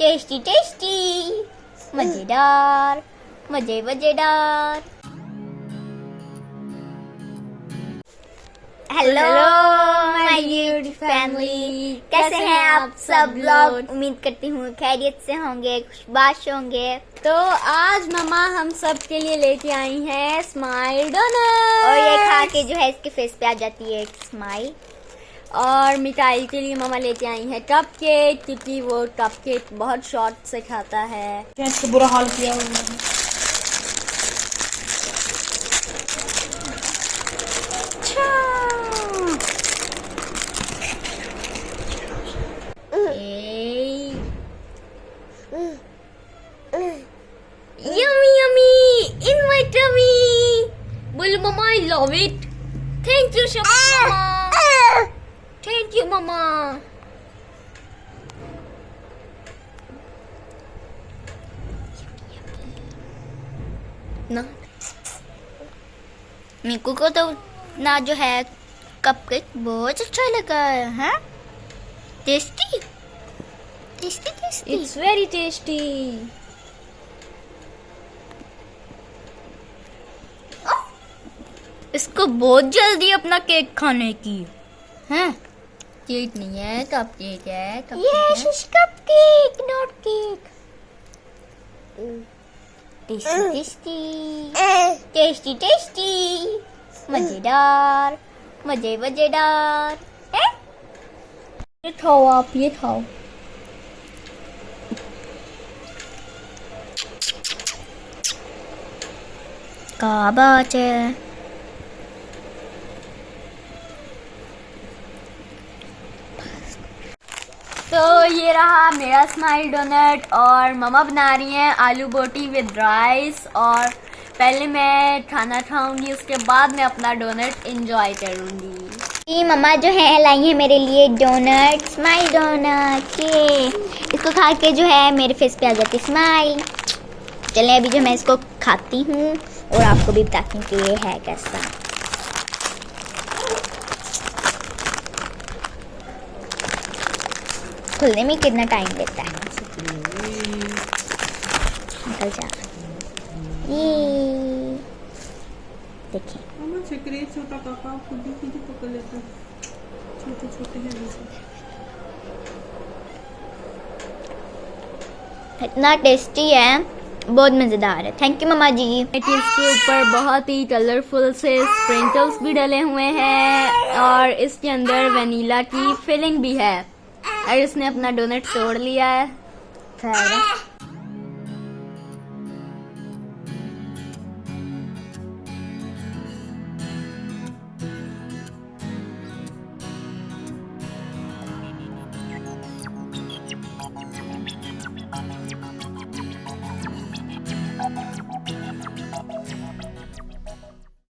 Tasty tasty, मजेदार, मजेदार। Hello my beauty family, कैसे हैं आप सब लोग? उम्मीद करती हूँ खैरियत से होंगे, खुशबाश होंगे। तो आज मम्मा हम सब के लिए लेके आई हैं स्माइल डोनट, और ये खा के जो है इसके फेस पे आ जाती है एक स्माइल। और मिठाई के लिए मम्मा लेके आई है कप केक, क्योंकि वो कप केक बहुत शॉर्ट से खाता है। तो बुरा हाल किया उन्होंने। Yummy, yummy in my tummy. Well, Mama, I love it. Thank you so much, Mama. Thank you, Mama. ना मीकू को तो ना जो है कपकेक बहुत अच्छा लगा है। Tasty tasty tasty, It's very tasty. इसको बहुत जल्दी अपना केक खाने की है। केक नहीं है, कप केक है। Yes, cup cake not cake. Tasty tasty, tasty tasty, मजेदार, मजेदार है। ये खाओ आप, ये खाओ। क्या बात है। तो ये रहा मेरा स्माइल डोनट, और मम्मा बना रही हैं आलू बोटी विद राइस। और पहले मैं खाना खाऊंगी, उसके बाद मैं अपना डोनट एंजॉय करूंगी। ये मम्मा जो है लाई है मेरे लिए डोनट, स्माइल डोनट। ये इसको खा के जो है मेरे फेस पे आ जाती है स्माइल। चलिए अभी जो मैं इसको खाती हूँ और आपको भी बताती हूँ कि ये है कैसा। खुलने में कितना टाइम लेता है। निकल जा। ये देखिए, छोटा काका खुद ही पकड़ लेता है। छोटे छोटे हैं वैसे। इतना टेस्टी है, बहुत मज़ेदार है। थैंक यू मम्मा जी। इसके ऊपर बहुत ही कलरफुल से स्प्रिंकल्स भी डले हुए हैं, और इसके अंदर वनीला की फिलिंग भी है। और इसने अपना डोनट तोड़ लिया है।